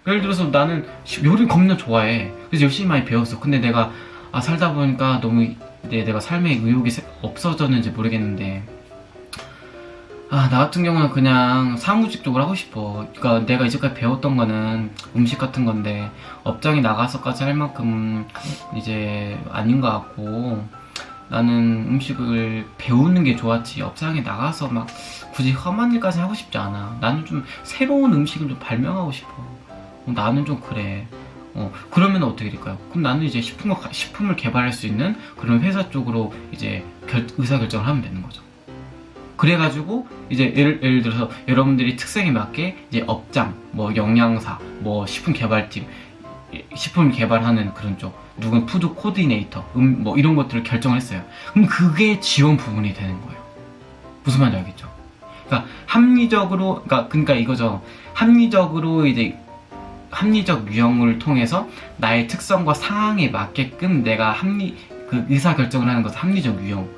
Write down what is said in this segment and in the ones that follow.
예를 들어서 나는 요리 겁나 좋아해. 그래서 열심히 많이 배웠어. 근데 내가 살다 보니까 너무 내가 삶에 의욕이 없어졌는지 모르겠는데 나 같은 경우는 그냥 사무직 쪽을 하고 싶어. 그러니까 내가 이제까지 배웠던 거는 음식 같은 건데 업장에 나가서까지 할 만큼 이제 아닌 것 같고, 나는 음식을 배우는 게 좋았지 업장에 나가서 막 굳이 험한 일까지 하고 싶지 않아. 나는 좀 새로운 음식을 좀 발명하고 싶어. 나는 좀 그래. 그러면 어떻게 될까요? 그럼 나는 이제 식품을 개발할 수 있는 그런 회사 쪽으로 이제 의사결정을 하면 되는 거죠. 그래가지고 이제 예를 들어서 여러분들이 특성에 맞게 이제 업장, 뭐 영양사, 뭐 식품 개발팀, 식품 개발하는 그런 쪽, 누군 푸드 코디네이터, 뭐 이런 것들을 결정을 했어요. 그럼 그게 지원 부분이 되는 거예요. 무슨 말인지 알겠죠? 그러니까 합리적으로, 그러니까 이거죠. 합리적으로 이제 합리적 유형을 통해서 나의 특성과 상황에 맞게끔 내가 그 의사 결정을 하는 것은 합리적 유형.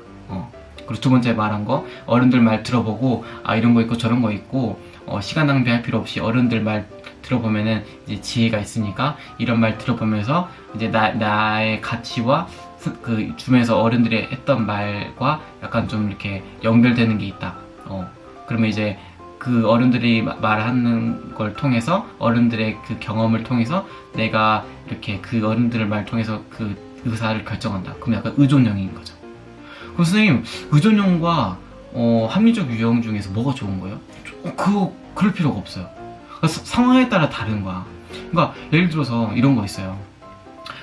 그리고 두 번째 말한 거, 어른들 말 들어보고 이런 거 있고 저런 거 있고 시간 낭비할 필요 없이 어른들 말 들어보면은 이제 지혜가 있으니까 이런 말 들어보면서 이제 나의 가치와 그 주변에서 어른들이 했던 말과 약간 좀 이렇게 연결되는 게 있다. 그러면 이제 그 어른들이 말하는 걸 통해서, 어른들의 그 경험을 통해서 내가 이렇게 그 어른들의 말 통해서 그 의사를 결정한다. 그럼 약간 의존형인 거죠. 그럼 선생님, 의존형과 합리적 유형 중에서 뭐가 좋은 거예요? 그럴 필요가 없어요. 그러니까 상황에 따라 다른 거야. 그러니까 예를 들어서 이런 거 있어요.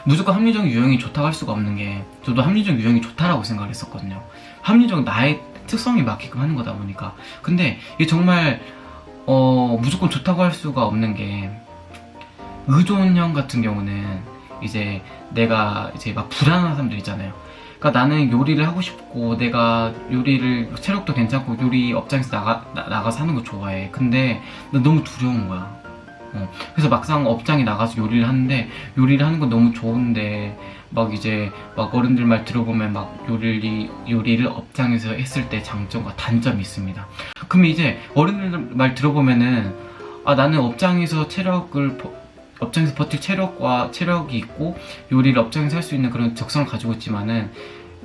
무조건 합리적 유형이 좋다고 할 수가 없는 게, 저도 합리적 유형이 좋다라고 생각을 했었거든요. 합리적 나의 특성이 맞게끔 하는 거다 보니까. 근데 이게 정말 무조건 좋다고 할 수가 없는 게, 의존형 같은 경우는 이제 내가 이제 막 불안한 사람들 있잖아요. 그러니까 나는 요리를 하고 싶고, 내가 요리를 체력도 괜찮고 요리 업장에서 나가서 하는 거 좋아해. 근데 나 너무 두려운 거야. 그래서 막상 업장에 나가서 요리를 하는데, 요리를 하는 건 너무 좋은데 막 이제 막 어른들 말 들어보면 막 요리를 업장에서 했을 때 장점과 단점이 있습니다. 그러면 이제 어른들 말 들어보면은 나는 업장에서 버틸 체력이 있고 요리를 업장에서 할 수 있는 그런 적성을 가지고 있지만은,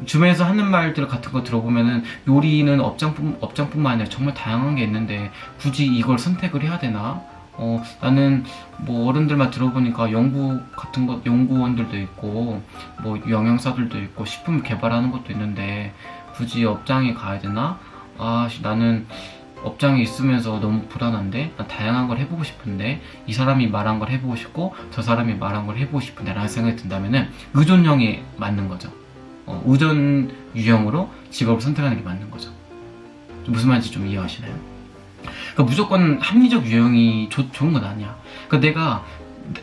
주변에서 하는 말들 같은 거 들어보면은 요리는 업장뿐만 아니라 정말 다양한 게 있는데 굳이 이걸 선택을 해야 되나? 나는 뭐 어른들만 들어보니까 연구원들도 있고 뭐 영양사들도 있고 식품 개발하는 것도 있는데 굳이 업장에 가야 되나? 나는 업장에 있으면서 너무 불안한데, 난 다양한 걸 해보고 싶은데, 이 사람이 말한 걸 해보고 싶고 저 사람이 말한 걸 해보고 싶은데 라는 생각이 든다면은 의존형이 맞는 거죠. 의존 유형으로 직업을 선택하는 게 맞는 거죠. 무슨 말인지 좀 이해하시나요? 그러니까 무조건 합리적 유형이 좋은 건 아니야. 그러니까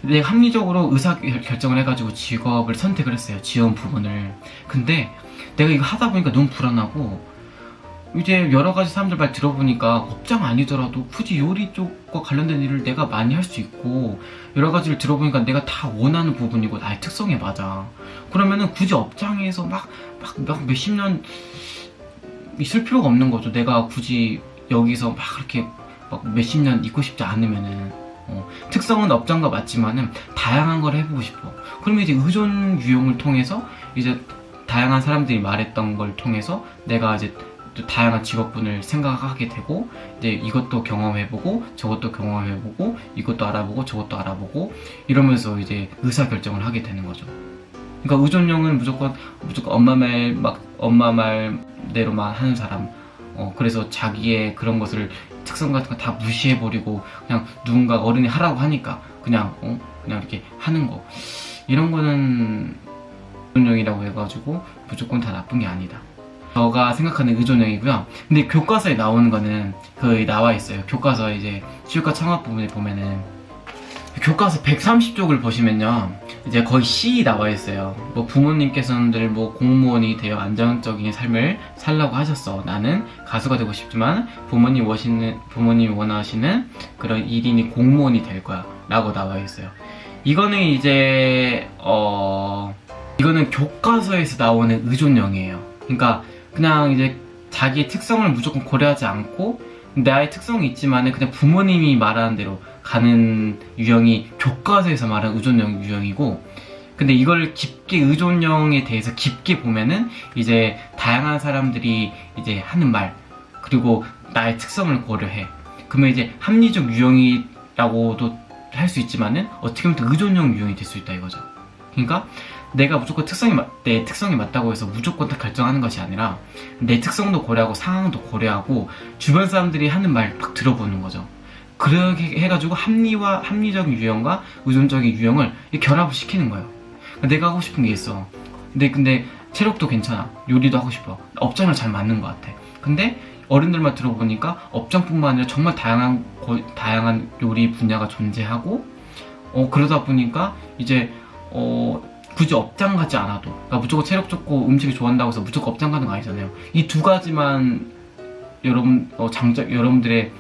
내가 합리적으로 의사 결정을 해가지고 직업을 선택을 했어요. 지원 부분을. 근데 내가 이거 하다 보니까 너무 불안하고, 이제 여러 가지 사람들 말 들어보니까 업장 아니더라도 굳이 요리 쪽과 관련된 일을 내가 많이 할 수 있고, 여러 가지를 들어보니까 내가 다 원하는 부분이고 나의 특성에 맞아. 그러면은 굳이 업장에서 막 몇십 년 있을 필요가 없는 거죠. 내가 굳이 여기서 막 그렇게 막 몇십 년 있고 싶지 않으면은. 특성은 업장과 맞지만은 다양한 걸 해보고 싶어. 그러면 이제 의존 유형을 통해서 이제 다양한 사람들이 말했던 걸 통해서 내가 이제 또 다양한 직업군을 생각하게 되고, 이제 이것도 경험해보고 저것도 경험해보고 이것도 알아보고 저것도 알아보고 이러면서 이제 의사결정을 하게 되는 거죠. 그러니까 의존형은 무조건 엄마 말대로만 하는 사람. 그래서 자기의 그런 것을 특성 같은 거 다 무시해버리고 그냥 누군가 어른이 하라고 하니까 그냥 이렇게 하는 거, 이런 거는 의존형이라고 해가지고 무조건 다 나쁜 게 아니다. 저가 생각하는 의존형이고요. 근데 교과서에 나오는 거는 거의 나와 있어요. 교과서 이제 치유과 창업 부분에 보면은 교과서 130쪽을 보시면요, 이제 거의 C 나와 있어요. 뭐 부모님께서는 뭐 공무원이 되어 안정적인 삶을 살라고 하셨어. 나는 가수가 되고 싶지만 부모님이 원하시는 그런 일인이 공무원이 될 거야 라고 나와 있어요. 이거는 이제 이거는 교과서에서 나오는 의존형이에요. 그러니까 그냥 이제 자기의 특성을 무조건 고려하지 않고, 나의 특성이 있지만은 그냥 부모님이 말하는 대로 가는 유형이 교과서에서 말하는 의존형 유형이고, 근데 이걸 깊게 의존형에 대해서 깊게 보면은 이제 다양한 사람들이 이제 하는 말 그리고 나의 특성을 고려해. 그러면 이제 합리적 유형이라고도 할 수 있지만은 어떻게 보면 또 의존형 유형이 될 수 있다 이거죠. 그러니까 내가 무조건 내 특성이 맞다고 해서 무조건 다 결정하는 것이 아니라 내 특성도 고려하고 상황도 고려하고 주변 사람들이 하는 말 막 들어보는 거죠. 그렇게 해가지고 합리적 유형과 의존적인 유형을 결합을 시키는 거예요. 내가 하고 싶은 게 있어. 근데 체력도 괜찮아. 요리도 하고 싶어. 업장을 잘 맞는 것 같아. 근데 어른들만 들어보니까 업장뿐만 아니라 정말 다양한 요리 분야가 존재하고, 그러다 보니까 이제 굳이 업장 가지 않아도, 그러니까 무조건 체력 좋고 음식이 좋아한다고 해서 무조건 업장 가는 거 아니잖아요. 이 두 가지만 여러분들이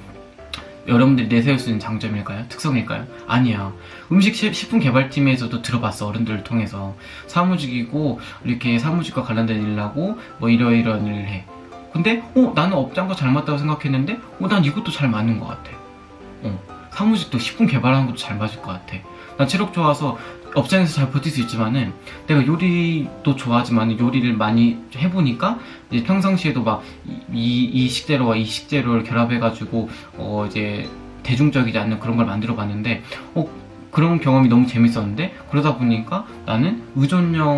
내세울 수 있는 장점일까요? 특성일까요? 아니야. 음식 식품 개발팀에서도 들어봤어. 어른들을 통해서 사무직이고 이렇게 사무직과 관련된 일을 하고 뭐 이러이러한 일을 해. 근데 나는 업장과 잘 맞다고 생각했는데 난 이것도 잘 맞는 것 같아. 사무직도 식품 개발하는 것도 잘 맞을 것 같아. 난 체력 좋아서 업장에서 잘 버틸 수 있지만은 내가 요리도 좋아하지만 요리를 많이 해보니까 이제 평상시에도 막 이 식재료와 이 식재료를 결합해가지고 이제 대중적이지 않는 그런 걸 만들어 봤는데 그런 경험이 너무 재밌었는데, 그러다 보니까 나는 의존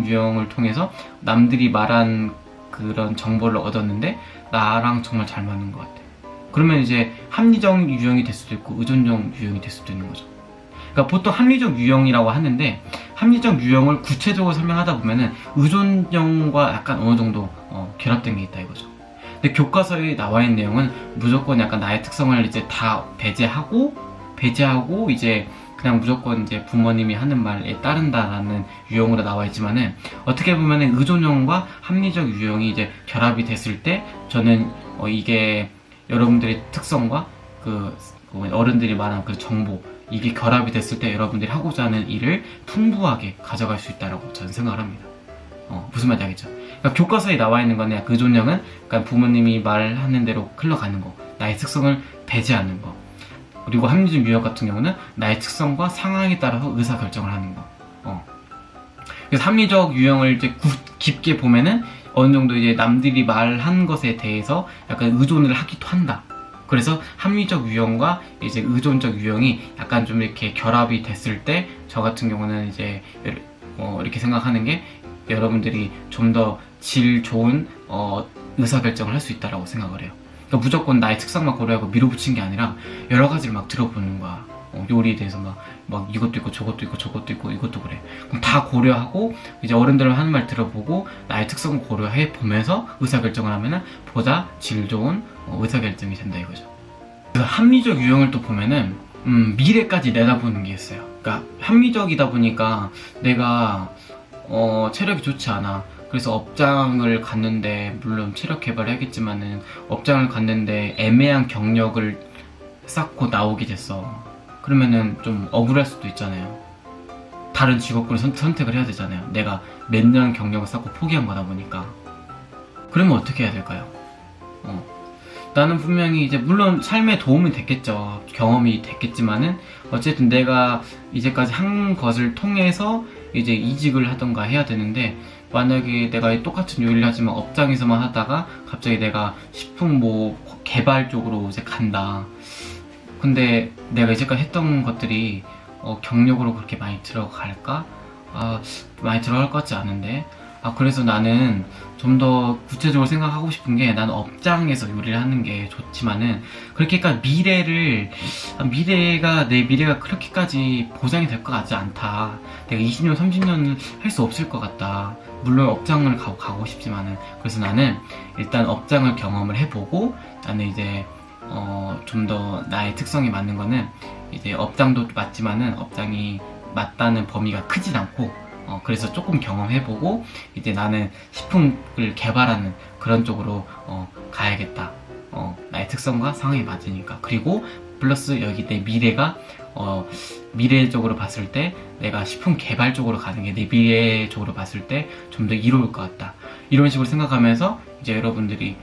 유형을 통해서 남들이 말한 그런 정보를 얻었는데 나랑 정말 잘 맞는 것 같아. 그러면 이제 합리적 유형이 될 수도 있고 의존적 유형이 될 수도 있는 거죠. 그러니까 보통 합리적 유형이라고 하는데, 합리적 유형을 구체적으로 설명하다 보면은 의존형과 약간 어느 정도 결합된 게 있다 이거죠. 근데 교과서에 나와 있는 내용은 무조건 약간 나의 특성을 이제 다 배제하고 이제 그냥 무조건 이제 부모님이 하는 말에 따른다라는 유형으로 나와 있지만은, 어떻게 보면은 의존형과 합리적 유형이 이제 결합이 됐을 때 저는 이게 여러분들의 특성과 어른들이 말한 그 정보, 이게 결합이 됐을 때 여러분들이 하고자 하는 일을 풍부하게 가져갈 수 있다고 저는 생각을 합니다. 무슨 말인지 알겠죠? 그러니까 교과서에 나와 있는 거는 의존형은 그러니까 부모님이 말하는 대로 흘러가는 거, 나의 특성을 배제하는 거. 그리고 합리적 유형 같은 경우는 나의 특성과 상황에 따라서 의사결정을 하는 거. 그래서 합리적 유형을 이제 깊게 보면은 어느 정도 이제 남들이 말한 것에 대해서 약간 의존을 하기도 한다. 그래서 합리적 유형과 이제 의존적 유형이 약간 좀 이렇게 결합이 됐을 때 저 같은 경우는 이제 이렇게 생각하는 게 여러분들이 좀 더 질 좋은 의사결정을 할 수 있다라고 생각을 해요. 그러니까 무조건 나의 특성만 고려하고 밀어붙인 게 아니라 여러 가지를 막 들어보는 거야. 요리에 대해서 막 이것도 있고 저것도 있고 저것도 있고 이것도 그래. 그럼 다 고려하고 이제 어른들 하는 말 들어보고 나의 특성을 고려해 보면서 의사결정을 하면은 보다 질 좋은 의사결정이 된다 이거죠. 그래서 합리적 유형을 또 보면은 미래까지 내다보는 게 있어요. 그러니까 합리적이다 보니까 내가 체력이 좋지 않아. 그래서 업장을 갔는데, 물론 체력 개발을 하겠지만은 업장을 갔는데 애매한 경력을 쌓고 나오게 됐어. 그러면은 좀 억울할 수도 있잖아요. 다른 직업군을 선택을 해야 되잖아요. 내가 몇 년 경력을 쌓고 포기한 거다 보니까. 그러면 어떻게 해야 될까요? 나는 분명히 이제 물론 삶에 도움이 됐겠죠. 경험이 됐겠지만은 어쨌든 내가 이제까지 한 것을 통해서 이제 이직을 하던가 해야 되는데, 만약에 내가 똑같은 요리를 하지만 업장에서만 하다가 갑자기 내가 식품 개발 쪽으로 이제 간다. 근데 내가 이제까지 했던 것들이 경력으로 그렇게 많이 들어갈까? 많이 들어갈 것 같지 않은데. 그래서 나는 좀 더 구체적으로 생각하고 싶은 게, 나는 업장에서 요리를 하는 게 좋지만은 그렇게까지 내 미래가 그렇게까지 보장이 될 것 같지 않다. 내가 20년, 30년을 할 수 없을 것 같다. 물론 업장을 가고 싶지만은. 그래서 나는 일단 업장을 경험을 해보고, 나는 이제 좀 더 나의 특성에 맞는 거는 이제 업장도 맞지만은 업장이 맞다는 범위가 크진 않고, 그래서 조금 경험해보고 이제 나는 식품을 개발하는 그런 쪽으로 가야겠다. 나의 특성과 상황에 맞으니까. 그리고 플러스 여기 내 미래가 미래적으로 봤을 때 내가 식품 개발 쪽으로 가는 게 내 미래적으로 봤을 때 좀 더 이로울 것 같다. 이런 식으로 생각하면서 이제 여러분들이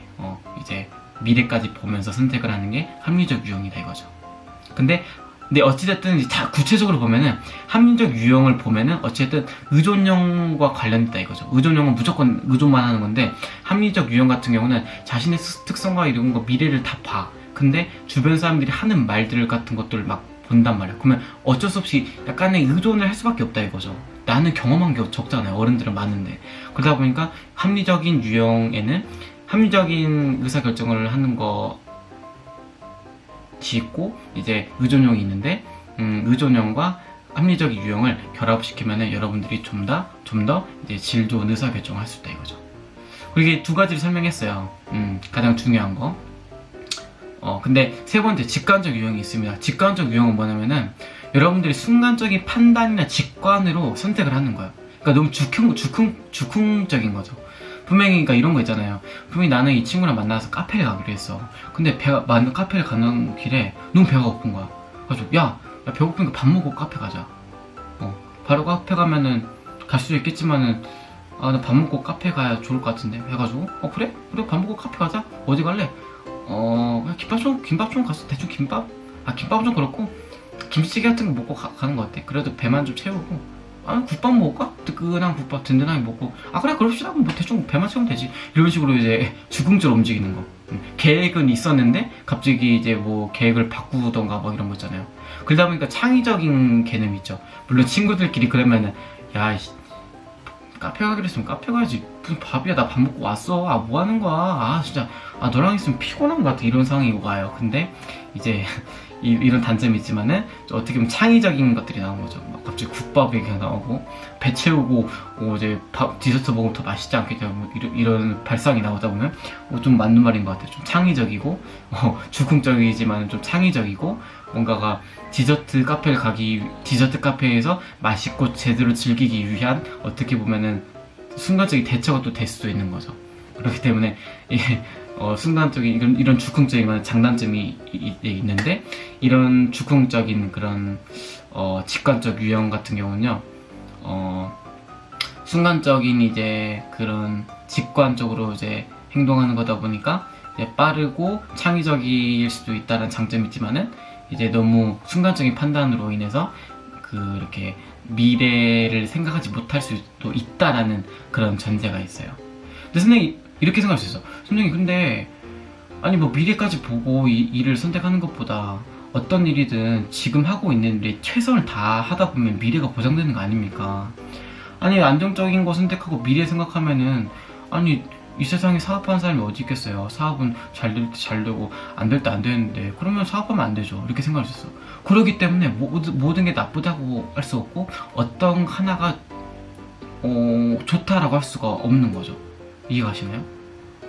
이제 미래까지 보면서 선택을 하는 게 합리적 유형이다 이거죠. 근데 어찌됐든 다 구체적으로 보면은 합리적 유형을 보면은 어쨌든 의존형과 관련있다 이거죠. 의존형은 무조건 의존만 하는 건데 합리적 유형 같은 경우는 자신의 특성과 이런 거 미래를 다 봐. 근데 주변 사람들이 하는 말들 같은 것들을 막 본단 말이야. 그러면 어쩔 수 없이 약간의 의존을 할 수밖에 없다 이거죠. 나는 경험한 게 적잖아요. 어른들은 많은데. 그러다 보니까 합리적인 유형에는 합리적인 의사결정을 하는 거 있고 이제 의존형이 있는데 의존형과 합리적 유형을 결합시키면은 여러분들이 좀 더 이제 질 좋은 의사결정을 할 수 있다 이거죠. 그리고 이게 두 가지를 설명했어요. 가장 중요한 거. 근데 세 번째 직관적 유형이 있습니다. 직관적 유형은 뭐냐면은 여러분들이 순간적인 판단이나 직관으로 선택을 하는 거예요. 그러니까 너무 즉흥적인 거죠. 분명히 그러니까 이런 거 있잖아요. 분명히 나는 이 친구랑 만나서 카페를 가기로 했어. 근데 카페를 가는 길에 너무 배가 고픈 거야. 그래가지고 야 배고프니까 밥 먹고 카페 가자. 바로 카페 가면은 갈 수도 있겠지만은 나 밥 먹고 카페 가야 좋을 것 같은데 해가지고 그래 밥 먹고 카페 가자. 어디 갈래? 그냥 김밥 좀 가서 대충 김밥은 좀 그렇고 김치찌개 같은 거 먹고 가는 거 어때? 그래도 배만 좀 채우고 국밥 먹을까? 뜨끈한 국밥 든든하게 먹고 그래 그럽시다. 그럼 뭐 대충 배만 채우면 되지. 이런 식으로 이제 즉흥적으로 움직이는 거. 계획은 있었는데 갑자기 이제 뭐 계획을 바꾸던가 뭐 이런 거 있잖아요. 그러다 보니까 창의적인 개념이 있죠. 물론 친구들끼리 그러면은 야 카페 가기로 했으면 카페 가야지. 무슨 밥이야. 나 밥 먹고 왔어. 뭐 하는 거야. 진짜 너랑 있으면 피곤한 것 같아. 이런 상황이 와요. 근데 이제 이런 단점이 있지만은 어떻게 보면 창의적인 것들이 나온 거죠. 막 갑자기 국밥이 그냥 나오고 배 채우고 이제 디저트 먹으면 더 맛있지 않겠냐 뭐 이런 발상이 나오다 보면 좀 맞는 말인 것 같아요. 좀 창의적이고 즉흥적이지만 좀 창의적이고 뭔가가 디저트 카페에서 맛있고 제대로 즐기기 위한 어떻게 보면은 순간적인 대처가 또 될 수도 있는 거죠. 그렇기 때문에 순간적인 이런 즉흥적인 건 장단점이 있는데 이런 즉흥적인 그런 직관적 유형 같은 경우는요 순간적인 이제 그런 직관적으로 이제 행동하는 거다 보니까 이제 빠르고 창의적일 수도 있다는 장점이 있지만은 이제 너무 순간적인 판단으로 인해서 이렇게 미래를 생각하지 못할 수도 있다라는 그런 전제가 있어요. 근데 선생님 이렇게 생각할 수 있어. 선생님 근데 아니 뭐 미래까지 보고 일을 선택하는 것보다 어떤 일이든 지금 하고 있는 일에 최선을 다하다 보면 미래가 보장되는 거 아닙니까? 아니 안정적인 거 선택하고 미래 생각하면은 아니 이 세상에 사업하는 사람이 어디 있겠어요. 사업은 잘 될 때 잘 되고 안 될 때 안 되는데 그러면 사업하면 안 되죠. 이렇게 생각할 수 있어. 그렇기 때문에 모든 게 나쁘다고 할 수 없고 어떤 하나가 좋다라고 할 수가 없는 거죠. 이해가시나요?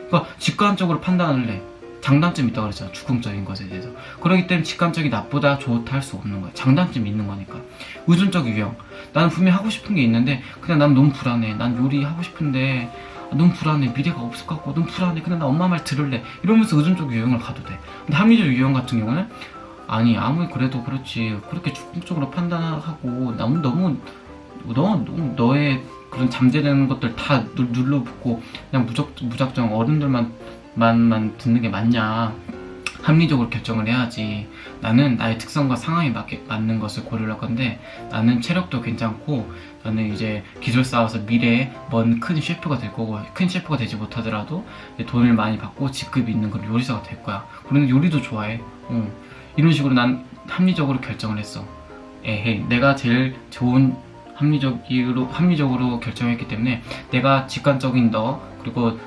그러니까 직관적으로 판단을 해. 장단점이 있다고 그랬잖아. 즉흥적인 것에 대해서. 그렇기 때문에 직관적이 나쁘다 좋다 할 수 없는 거야. 장단점이 있는 거니까. 의존적 유형. 나는 분명히 하고 싶은 게 있는데 그냥 난 너무 불안해. 난 요리 하고 싶은데 너무 불안해. 미래가 없을 것 같고 너무 불안해. 근데 나 엄마 말 들을래. 이러면서 의존적 유형을 가도 돼. 근데 합리적 유형 같은 경우는 아니 아무리 그래도 그렇지 그렇게 즉흥적으로 판단하고 너무 너의 그런 잠재되는 것들 다 눌러붙고 그냥 무작정 어른들만 듣는 게 맞냐. 합리적으로 결정을 해야지. 나는 나의 특성과 상황에 맞는 것을 고려할 건데 나는 체력도 괜찮고 나는 이제 기술 쌓아서 미래에 먼 큰 셰프가 될 거고 큰 셰프가 되지 못하더라도 돈을 많이 받고 직급이 있는 그런 요리사가 될 거야. 그러면 요리도 좋아해. 이런 식으로 난 합리적으로 결정을 했어. 내가 제일 좋은 합리적으로 결정했기 때문에 내가 직관적인 너 그리고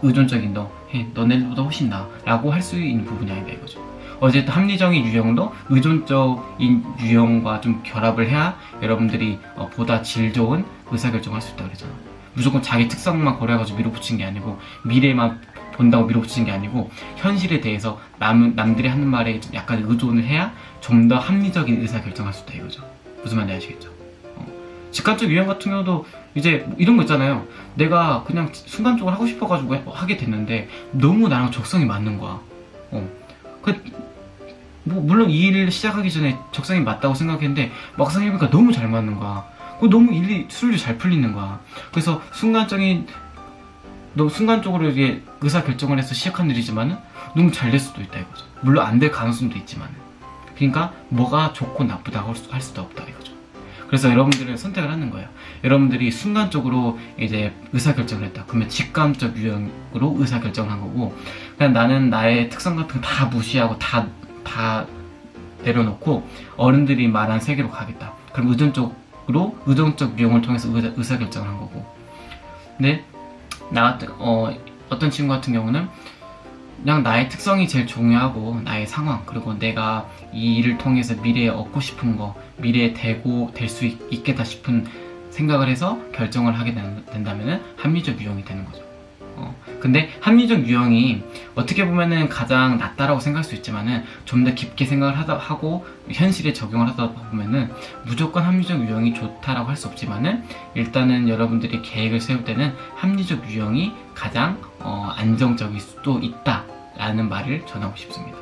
의존적인 너 너네들보다 훨씬 나아 라고 할 수 있는 부분이 아니다 이거죠. 어쨌든 합리적인 유형도 의존적인 유형과 좀 결합을 해야 여러분들이 보다 질 좋은 의사결정을 할 수 있다고 그랬잖아. 무조건 자기 특성만 고려해가지고 밀어붙이는 게 아니고 미래만 본다고 밀어붙이는 게 아니고 현실에 대해서 남들이 하는 말에 좀 약간 의존을 해야 좀 더 합리적인 의사결정을 할 수 있다 이거죠. 무슨 말인지 아시겠죠? 직관적 유형 같은 경우도 이제 이런 거 있잖아요. 내가 그냥 순간적으로 하고 싶어가지고 하게 됐는데 너무 나랑 적성이 맞는 거야. 물론 이 일을 시작하기 전에 적성이 맞다고 생각했는데 막상 해보니까 너무 잘 맞는 거야. 너무 수율이 잘 풀리는 거야. 그래서 순간적으로 이게 의사결정을 해서 시작한 일이지만은 너무 잘 될 수도 있다 이거죠. 물론 안 될 가능성도 있지만, 그러니까 뭐가 좋고 나쁘다고 할 수도 없다 이거죠. 그래서 여러분들은 선택을 하는 거예요. 여러분들이 순간적으로 이제 의사결정을 했다. 그러면 직감적 유형으로 의사결정을 한 거고, 그냥 나는 나의 특성 같은 거 다 무시하고 다 내려놓고 어른들이 말한 세계로 가겠다. 그럼 의존적 유형을 통해서 의사결정을 한 거고. 근데 어떤 친구 같은 경우는 그냥 나의 특성이 제일 중요하고 나의 상황, 그리고 내가 이 일을 통해서 미래에 얻고 싶은 거, 미래에 될 수 있겠다 싶은 생각을 해서 결정을 하게 된다면 합리적 유형이 되는 거죠. 근데 합리적 유형이 어떻게 보면은 가장 낫다라고 생각할 수 있지만은 좀 더 깊게 생각을 하고 현실에 적용을 하다 보면은 무조건 합리적 유형이 좋다라고 할 수 없지만은, 일단은 여러분들이 계획을 세울 때는 합리적 유형이 가장 안정적일 수도 있다라는 말을 전하고 싶습니다.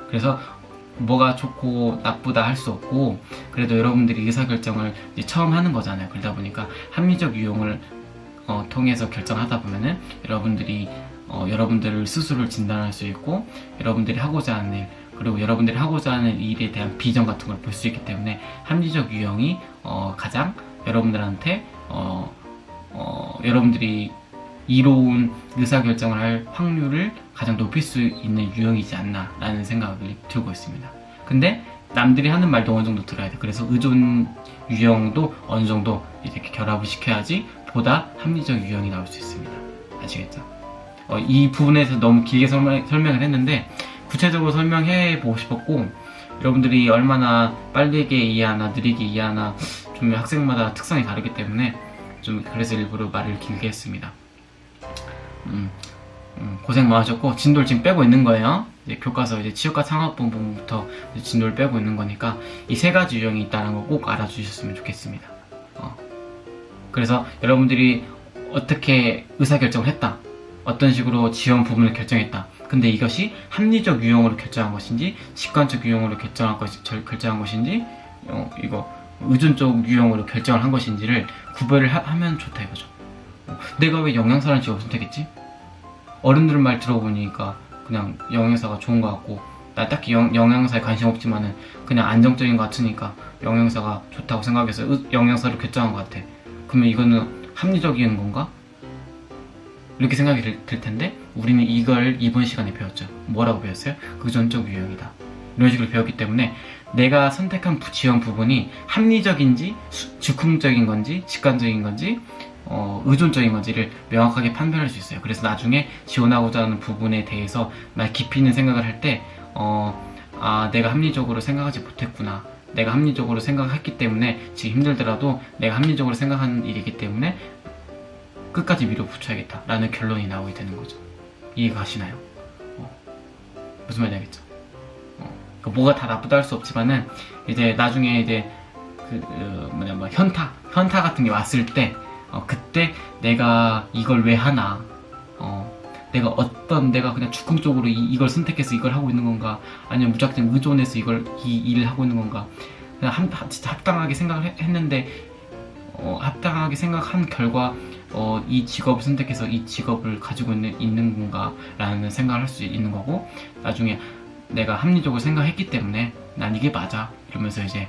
그래서 뭐가 좋고 나쁘다 할 수 없고, 그래도 여러분들이 의사결정을 이제 처음 하는 거잖아요. 그러다 보니까 합리적 유형을 통해서 결정하다 보면은 여러분들을 스스로를 진단할 수 있고, 여러분들이 하고자 하는 일, 그리고 여러분들이 하고자 하는 일에 대한 비전 같은 걸 볼 수 있기 때문에 합리적 유형이 가장 여러분들한테 여러분들이 이로운 의사결정을 할 확률을 가장 높일 수 있는 유형이지 않나 라는 생각을 들고 있습니다. 근데 남들이 하는 말도 어느 정도 들어야 돼. 그래서 의존 유형도 어느 정도 이렇게 결합을 시켜야지 보다 합리적 유형이 나올 수 있습니다. 아시겠죠? 이 부분에서 너무 길게 설명을 했는데, 구체적으로 설명해 보고 싶었고, 여러분들이 얼마나 빠르게 이해하나 느리게 이해하나 좀 학생마다 특성이 다르기 때문에 좀 그래서 일부러 말을 길게 했습니다. 고생 많으셨고, 진도를 지금 빼고 있는 거예요. 이제 교과서 이제 취업과 창업 부분부터 진도를 빼고 있는 거니까 이 세 가지 유형이 있다는 거 꼭 알아주셨으면 좋겠습니다. 그래서 여러분들이 어떻게 의사결정을 했다, 어떤 식으로 지원 부분을 결정했다, 근데 이것이 합리적 유형으로 결정한 것인지 직관적 유형으로 결정한 것인지 이거 의존적 유형으로 결정을 한 것인지를 구별을 하면 좋다 이거죠. 내가 왜 영양사라는 직업을 선택했지? 어른들 말 들어보니까 그냥 영양사가 좋은 것 같고, 나 딱히 영양사에 관심 없지만은 그냥 안정적인 것 같으니까 영양사가 좋다고 생각해서 영양사를 결정한 것 같아. 그러면 이거는 합리적인 건가? 이렇게 생각이 들 텐데, 우리는 이걸 이번 시간에 배웠죠. 뭐라고 배웠어요? 의존적 유형이다. 이런 식으로 배웠기 때문에 내가 선택한 지원 부분이 합리적인지 즉흥적인 건지 직관적인 건지 의존적인 건지를 명확하게 판별할 수 있어요. 그래서 나중에 지원하고자 하는 부분에 대해서 깊이 있는 생각을 할 때 내가 합리적으로 생각하지 못했구나, 내가 합리적으로 생각했기 때문에 지금 힘들더라도 내가 합리적으로 생각하는 일이기 때문에 끝까지 밀어붙여야겠다 라는 결론이 나오게 되는 거죠. 이해가 가시나요? 무슨 말인지 알겠죠? 뭐가 다 나쁘다 할 수 없지만은 이제 나중에 이제 현타 같은 게 왔을 때 그때 내가 이걸 왜 하나, 내가 그냥 즉흥적으로 이걸 선택해서 이걸 하고 있는 건가, 아니면 무작정 의존해서 이 일을 하고 있는 건가, 그냥 진짜 합당하게 생각을 했는데 합당하게 생각한 결과 이 직업을 선택해서 이 직업을 가지고 있는 건가 라는 생각을 할 수 있는 거고, 나중에 내가 합리적으로 생각했기 때문에 난 이게 맞아 이러면서 이제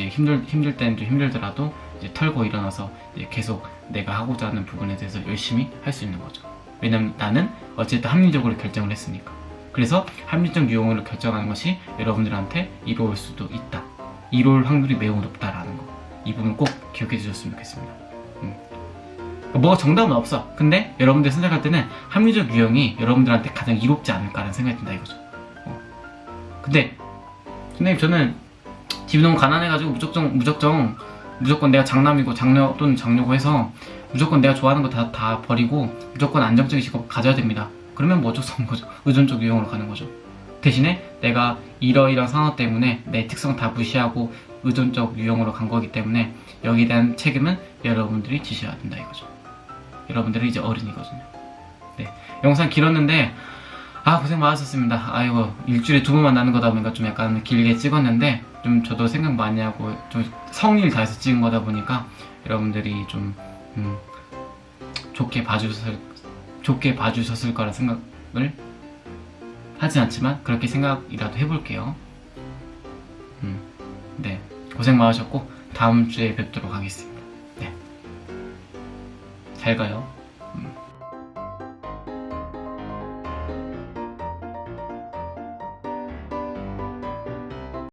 힘들 때는 좀 힘들더라도 이제 털고 일어나서 이제 계속 내가 하고자 하는 부분에 대해서 열심히 할 수 있는 거죠. 왜냐면 나는 어쨌든 합리적으로 결정을 했으니까. 그래서 합리적 유형으로 결정하는 것이 여러분들한테 이로울 수도 있다, 이로울 확률이 매우 높다라는 거, 이 부분 꼭 기억해 주셨으면 좋겠습니다. 뭐가 정답은 없어. 근데 여러분들 선택할 때는 합리적 유형이 여러분들한테 가장 이롭지 않을까라는 생각이 든다 이거죠. 근데 선생님, 저는 집이 너무 가난해가지고 무조건 내가 장남이고 장녀 또는 장녀고 해서 무조건 내가 좋아하는 거 다 버리고 무조건 안정적인 직업 가져야 됩니다. 그러면 뭐 어쩔 수 없는 거죠. 의존적 유형으로 가는 거죠. 대신에 내가 이러이러한 상황 때문에 내 특성 다 무시하고 의존적 유형으로 간 거기 때문에 여기에 대한 책임은 여러분들이 지셔야 된다 이거죠. 여러분들은 이제 어른이거든요. 네, 영상 길었는데 고생 많으셨습니다. 아이고, 일주일에 2번 만나는 거다 보니까 좀 약간 길게 찍었는데, 좀 저도 생각 많이 하고 좀 성의를 다해서 찍은 거다 보니까 여러분들이 좀 좋게 봐주셨을 거라 생각을 하진 않지만 그렇게 생각이라도 해볼게요. 네, 고생 많으셨고 다음 주에 뵙도록 하겠습니다. 네, 잘 가요.